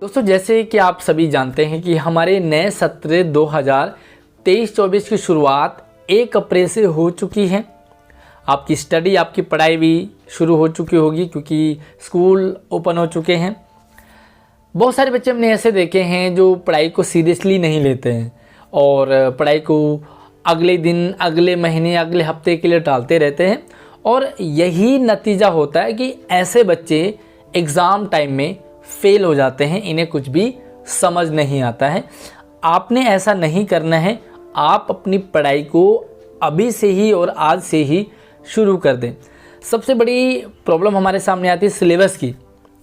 दोस्तों, जैसे कि आप सभी जानते हैं कि हमारे नए सत्र 2023-24 की शुरुआत 1 अप्रैल से हो चुकी है। आपकी स्टडी, आपकी पढ़ाई भी शुरू हो चुकी होगी क्योंकि स्कूल ओपन हो चुके हैं। बहुत सारे बच्चे हमने ऐसे देखे हैं जो पढ़ाई को सीरियसली नहीं लेते हैं और पढ़ाई को अगले दिन, अगले महीने, अगले हफ्ते के लिए टालते रहते हैं और यही नतीजा होता है कि ऐसे बच्चे एग्ज़ाम टाइम में फेल हो जाते हैं। इन्हें कुछ भी समझ नहीं आता है। आपने ऐसा नहीं करना है। आप अपनी पढ़ाई को अभी से ही और आज से ही शुरू कर दें। सबसे बड़ी प्रॉब्लम हमारे सामने आती है सिलेबस की।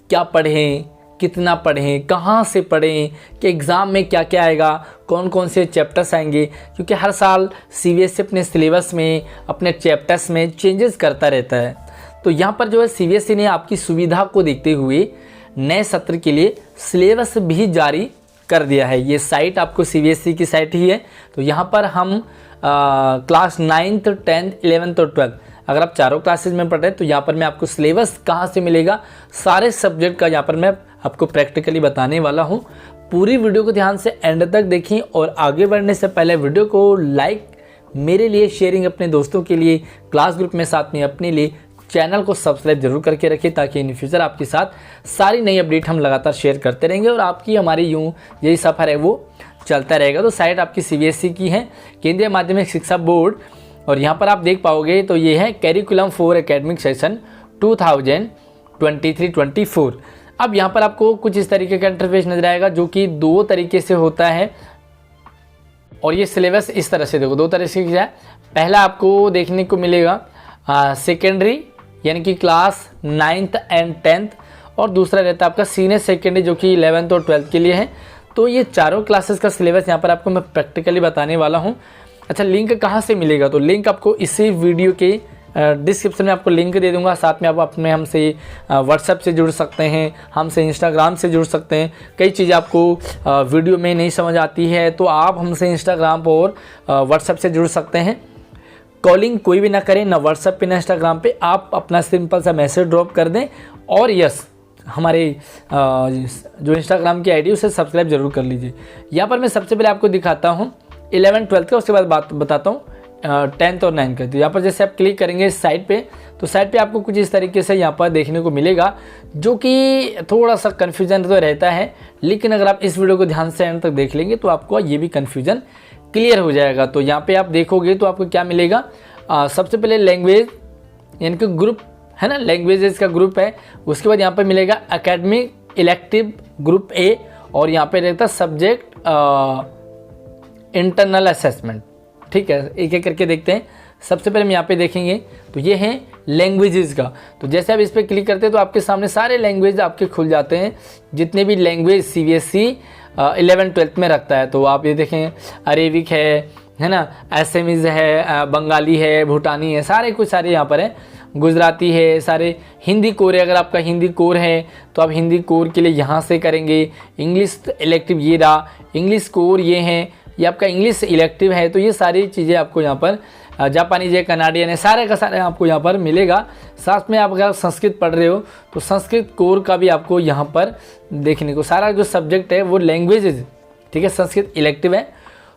क्या पढ़ें, कितना पढ़ें, कहाँ से पढ़ें, कि एग्ज़ाम में क्या क्या आएगा, कौन कौन से चैप्टर्स आएंगे, क्योंकि हर साल सीबीएसई अपने सिलेबस में, अपने चैप्टर्स में चेंजेस करता रहता है। तो यहाँ पर जो है सीबीएसई ने आपकी सुविधा को देखते हुए नए सत्र के लिए सिलेबस भी जारी कर दिया है। ये साइट आपको सीबीएसई की साइट ही है। तो यहाँ पर हम क्लास 9th, 10th, 11th और 12th, अगर आप चारों क्लासेज में पढ़ रहे हैं तो यहाँ पर मैं आपको सिलेबस कहाँ से मिलेगा, सारे सब्जेक्ट का यहाँ पर मैं आपको प्रैक्टिकली बताने वाला हूँ। पूरी वीडियो को ध्यान से एंड तक देखिए और आगे बढ़ने से पहले वीडियो को लाइक, मेरे लिए शेयरिंग, अपने दोस्तों के लिए, क्लास ग्रुप में साथ में अपने लिए, चैनल को सब्सक्राइब जरूर करके रखिए ताकि इन फ्यूचर आपके साथ सारी नई अपडेट हम लगातार शेयर करते रहेंगे और आपकी हमारी यूँ यही सफ़र है वो चलता रहेगा। तो साइट आपकी सीबीएसई की है, केंद्रीय माध्यमिक शिक्षा बोर्ड, और यहाँ पर आप देख पाओगे तो ये है करिकुलम फॉर एकेडमिक सेशन 2023-24। अब यहाँ पर आपको कुछ इस तरीके का इंटरफेस नजर आएगा जो कि 2 तरीके से होता है और ये सिलेबस इस तरह से देखो 2 तरह से है। पहला आपको देखने को मिलेगा सेकेंडरी यानी कि क्लास 9th एंड 10th, और दूसरा रहता है आपका सीनियर सेकेंडरी जो कि 11th और 12th के लिए है। तो ये चारों क्लासेस का सिलेबस यहाँ पर आपको मैं प्रैक्टिकली बताने वाला हूँ। अच्छा, लिंक कहाँ से मिलेगा? तो लिंक आपको इसी वीडियो के डिस्क्रिप्शन में आपको लिंक दे दूंगा। साथ में आप अपने हमसे व्हाट्सएप से जुड़ सकते हैं, हमसे इंस्टाग्राम से जुड़ सकते हैं। कई चीज़ें आपको वीडियो में नहीं समझ आती है तो आप हमसे इंस्टाग्राम पर और व्हाट्सएप से जुड़ सकते हैं। कॉलिंग कोई भी ना करें, ना व्हाट्सएप पे ना इंस्टाग्राम पे, आप अपना सिंपल सा मैसेज ड्रॉप कर दें और यस, हमारे जो इंस्टाग्राम की आईडी उसे सब्सक्राइब जरूर कर लीजिए। यहाँ पर मैं सबसे पहले आपको दिखाता हूँ 11th 12th का, उसके बाद बात बताता हूँ 10th और 9th का। तो यहाँ पर जैसे आप क्लिक करेंगे इस साइट पे, तो साइट पे आपको कुछ इस तरीके से यहाँ पर देखने को मिलेगा जो कि थोड़ा सा कन्फ्यूजन तो रहता है, लेकिन अगर आप इस वीडियो को ध्यान से एंड तक देख लेंगे तो आपको ये भी कन्फ्यूजन क्लियर हो जाएगा। तो यहाँ पे आप देखोगे तो आपको क्या मिलेगा, सबसे पहले लैंग्वेज यानी कि ग्रुप है ना, लैंग्वेजेस का ग्रुप है। उसके बाद यहाँ पे मिलेगा एकेडमिक इलेक्टिव ग्रुप ए, और यहाँ पे रहता है सब्जेक्ट इंटरनल असेसमेंट। ठीक है, एक एक करके देखते हैं। सबसे पहले हम यहाँ पे देखेंगे तो ये है लैंग्वेजेस का। तो जैसे आप इस पर क्लिक करते हैं तो आपके सामने सारे लैंग्वेज आपके खुल जाते हैं, जितने भी लैंग्वेज सीबीएसई 11th-12th में रखता है। तो आप ये देखें, अरेबिक है ना, एसएमीज है, बंगाली है, भूटानी है, सारे कुछ सारे यहाँ पर है, गुजराती है, सारे हिंदी कोर है। अगर आपका हिंदी कोर है तो आप हिंदी कोर के लिए यहाँ से करेंगे। इंग्लिश इलेक्टिव ये रहा, इंग्लिश कोर ये है, ये आपका इंग्लिश इलेक्टिव है। तो ये सारी चीज़ें आपको यहाँ पर, जापानीज है, कनाडियन है, सारे का सारे आपको यहाँ पर मिलेगा। साथ में आप अगर संस्कृत पढ़ रहे हो तो संस्कृत कोर का भी आपको यहाँ पर देखने को, सारा जो सब्जेक्ट है वो लैंग्वेजेज, ठीक है, संस्कृत इलेक्टिव है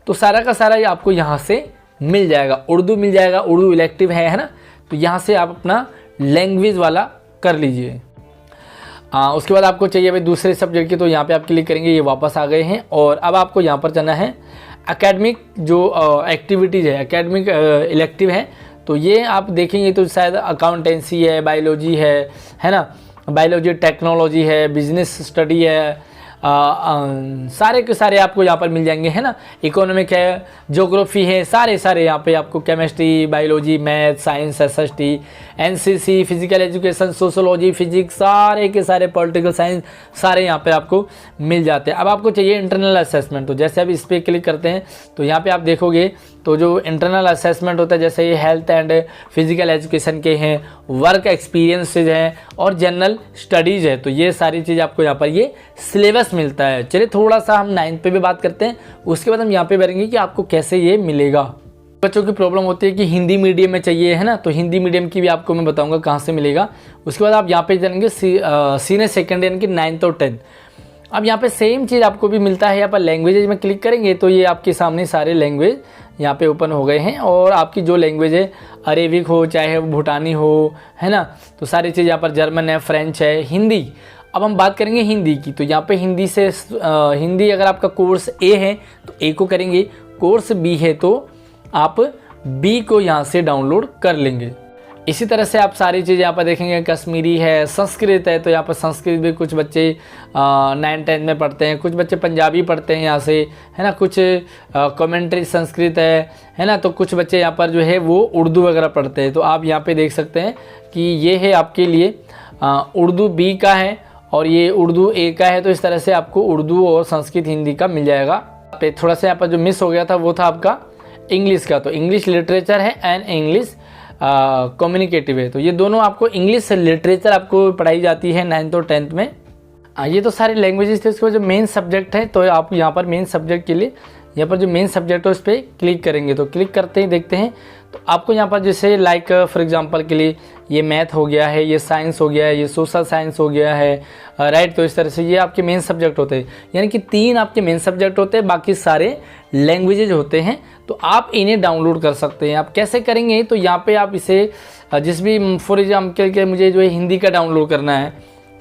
तो सारा का सारा ये आपको यहाँ से मिल जाएगा। उर्दू मिल जाएगा, उर्दू इलेक्टिव है ना, तो यहाँ से आप अपना लैंग्वेज वाला कर लीजिए। उसके बाद आपको चाहिए भाई दूसरे सब्जेक्ट की, तो यहाँ पे आप क्लिक करेंगे, ये वापस आ गए हैं। और अब आपको यहाँ पर जाना है एकेडमिक जो एक्टिविटीज़ है, एकेडमिक इलेक्टिव है। तो ये आप देखेंगे तो शायद अकाउंटेंसी है, बायोलॉजी है ना, बायोलॉजी, टेक्नोलॉजी है, बिजनेस स्टडी है, सारे के सारे आपको यहाँ पर मिल जाएंगे, है ना। इकोनॉमिक है, ज्योग्राफी है, सारे यहाँ पे आपको chemistry, biology, math, science, SST, NCC, physical education, sociology, physics, सारे के सारे, पॉलिटिकल साइंस, सारे यहाँ पे आपको मिल जाते हैं। अब आपको चाहिए इंटरनल असेसमेंट। तो जैसे आप इस पर क्लिक करते हैं तो यहाँ पे आप देखोगे तो जो इंटरनल असेसमेंट होता है, जैसे ये हेल्थ एंड फिजिकल एजुकेशन के हैं, वर्क एक्सपीरियंसेज हैं और जनरल स्टडीज़ है। तो ये सारी चीज़ आपको यहाँ पर ये सिलेबस मिलता है। चलिए थोड़ा सा हम 9th पे भी बात करते हैं, उसके बाद हम यहाँ पे बढ़ेंगे कि आपको कैसे ये मिलेगा। बच्चों की प्रॉब्लम होती है कि हिंदी मीडियम में चाहिए, है ना, तो हिंदी मीडियम की भी आपको मैं बताऊंगा कहाँ से मिलेगा। उसके बाद आप यहाँ पे जाएंगे सीनियर सेकेंडरी यानी कि 9th और 10th। अब यहाँ पे सेम चीज़ आपको भी मिलता है, यहाँ पर लैंग्वेजेज में क्लिक करेंगे तो ये आपके सामने सारे लैंग्वेज यहाँ पे ओपन हो गए हैं। और आपकी जो लैंग्वेज है, अरेबिक हो चाहे वो भूटानी हो, है ना, तो सारी चीज़ यहाँ पर जर्मन है, फ्रेंच है, हिंदी। अब हम बात करेंगे हिंदी की, तो यहाँ पे हिंदी से हिंदी अगर आपका कोर्स ए है तो ए को करेंगे, कोर्स बी है तो आप बी को यहाँ से डाउनलोड कर लेंगे। इसी तरह से आप सारी चीज़ यहाँ पर देखेंगे, कश्मीरी है, संस्कृत है, तो यहाँ पर संस्कृत भी कुछ बच्चे 9-10 में पढ़ते हैं, कुछ बच्चे पंजाबी पढ़ते हैं यहाँ से, है ना, कुछ कमेंट्री संस्कृत है ना, तो कुछ बच्चे यहाँ पर जो है वो उर्दू वगैरह पढ़ते हैं। तो आप यहाँ पे देख सकते हैं कि ये है आपके लिए उर्दू बी का है और ये उर्दू ए का है। तो इस तरह से आपको उर्दू और संस्कृत हिंदी का मिल जाएगा। पे थोड़ा सा यहाँ पर जो मिस हो गया था वो था आपका इंग्लिश का, तो इंग्लिश लिटरेचर है एंड इंग्लिश कम्युनिकेटिव है। तो ये दोनों आपको इंग्लिश लिटरेचर आपको पढ़ाई जाती है 9th और 10th में। ये तो सारे लैंग्वेजेस थे। उसके जो मेन सब्जेक्ट है, तो आप यहाँ पर मेन सब्जेक्ट के लिए यहाँ पर जो मेन सब्जेक्ट है उस पर क्लिक करेंगे। तो क्लिक करते ही देखते हैं तो आपको यहाँ पर जैसे लाइक फॉर एग्जांपल के लिए ये मैथ हो गया है, ये साइंस हो गया है, ये सोशल साइंस हो गया है, राइट। तो इस तरह से ये आपके मेन सब्जेक्ट होते हैं, यानी कि 3 आपके मेन सब्जेक्ट होते हैं, बाकी सारे लैंग्वेजेज होते हैं। तो आप इन्हें डाउनलोड कर सकते हैं। आप कैसे करेंगे, तो यहाँ पे आप इसे जिस भी फॉर एग्जाम्पल के मुझे जो है हिंदी का डाउनलोड करना है,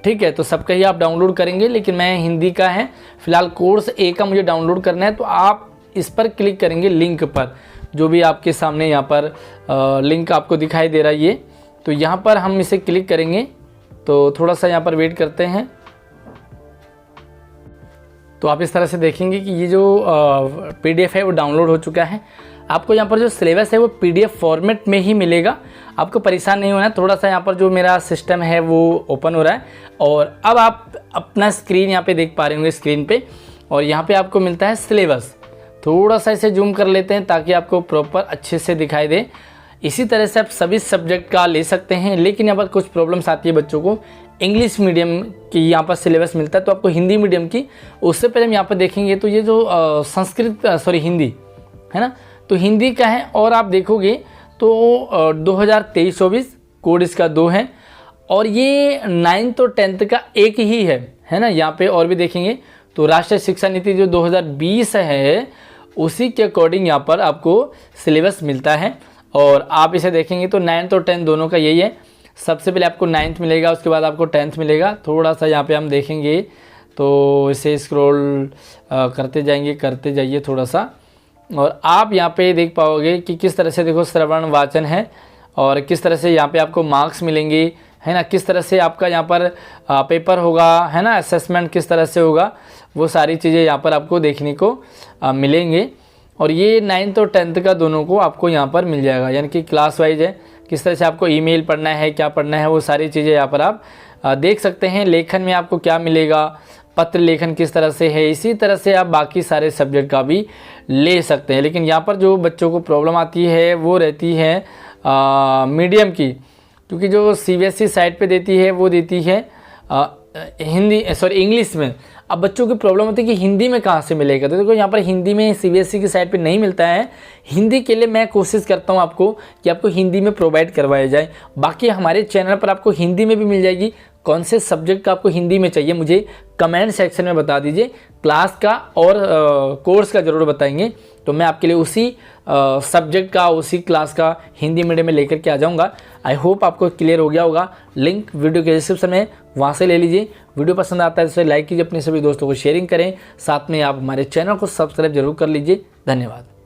ठीक है, तो सबका ही आप डाउनलोड करेंगे, लेकिन मैं हिंदी का है फिलहाल, कोर्स ए का मुझे डाउनलोड करना है। तो आप इस पर क्लिक करेंगे लिंक पर, जो भी आपके सामने यहाँ पर लिंक आपको दिखाई दे रहा है ये, तो यहाँ पर हम इसे क्लिक करेंगे। तो थोड़ा सा यहाँ पर वेट करते हैं। तो आप इस तरह से देखेंगे कि ये जो PDF है वो डाउनलोड हो चुका है। आपको यहाँ पर जो सिलेबस है वो PDF फॉर्मेट में ही मिलेगा, आपको परेशान नहीं होना है। थोड़ा सा यहाँ पर जो मेरा सिस्टम है वो ओपन हो रहा है और अब आप अपना स्क्रीन यहाँ पे देख पा रहे होंगे स्क्रीन पे, और यहाँ पे आपको मिलता है सिलेबस। थोड़ा सा इसे जूम कर लेते हैं ताकि आपको प्रॉपर अच्छे से दिखाई दे। इसी तरह से आप सभी सब्जेक्ट का ले सकते हैं, लेकिन यहाँ पर कुछ प्रॉब्लम्स आती है बच्चों को। इंग्लिश मीडियम की यहाँ पर सिलेबस मिलता है, तो आपको हिंदी मीडियम की उससे पहले हम यहाँ पर देखेंगे। तो ये जो हिंदी है ना, तो हिंदी का है, और आप देखोगे तो 2023-24 कोड इसका 2 है, और ये 9th और 10th का एक ही है ना। यहाँ पे और भी देखेंगे तो राष्ट्रीय शिक्षा नीति जो 2020 है उसी के अकॉर्डिंग यहाँ पर आपको सिलेबस मिलता है। और आप इसे देखेंगे तो 9th और 10th दोनों का यही है। सबसे पहले आपको 9th मिलेगा, उसके बाद आपको 10th मिलेगा। थोड़ा सा यहाँ पे हम देखेंगे तो इसे स्क्रॉल करते जाइए थोड़ा सा, और आप यहाँ पे देख पाओगे कि किस तरह से देखो श्रवण वाचन है, और किस तरह से यहाँ पे आपको मार्क्स मिलेंगे, है ना, किस तरह से आपका यहाँ पर पेपर होगा, है ना, असेसमेंट किस तरह से होगा, वो सारी चीज़ें यहाँ पर आपको देखने को मिलेंगे। और ये 9th और 10th का दोनों को आपको यहाँ पर मिल जाएगा, यानी कि क्लास वाइज है, किस तरह से आपको ईमेल पढ़ना है, क्या पढ़ना है, वो सारी चीज़ें यहाँ पर आप देख सकते हैं। लेखन में आपको क्या मिलेगा, पत्र लेखन किस तरह से है, इसी तरह से आप बाकी सारे सब्जेक्ट का भी ले सकते हैं। लेकिन यहाँ पर जो बच्चों को प्रॉब्लम आती है वो रहती है मीडियम की, क्योंकि जो CBSE साइट पे देती है वो देती है इंग्लिश में। अब बच्चों की प्रॉब्लम होती है कि हिंदी में कहाँ से मिलेगा, तो देखो यहाँ पर हिंदी में CBSE की साइट पे नहीं मिलता है। हिंदी के लिए मैं कोशिश करता हूँ आपको कि आपको हिंदी में प्रोवाइड करवाया जाए। बाकी हमारे चैनल पर आपको हिंदी में भी मिल जाएगी। कौन से सब्जेक्ट का आपको हिंदी में चाहिए मुझे कमेंट सेक्शन में बता दीजिए। क्लास का और कोर्स का ज़रूर बताएंगे, तो मैं आपके लिए उसी सब्जेक्ट का, उसी क्लास का हिंदी मीडियम में लेकर के आ जाऊँगा। आई होप आपको क्लियर हो गया होगा। लिंक वीडियो के डिस्क्रिप्शन में, वहाँ से ले लीजिए। वीडियो पसंद आता है तो लाइक कीजिए, अपने सभी दोस्तों को शेयरिंग करें, साथ में आप हमारे चैनल को सब्सक्राइब जरूर कर लीजिए। धन्यवाद।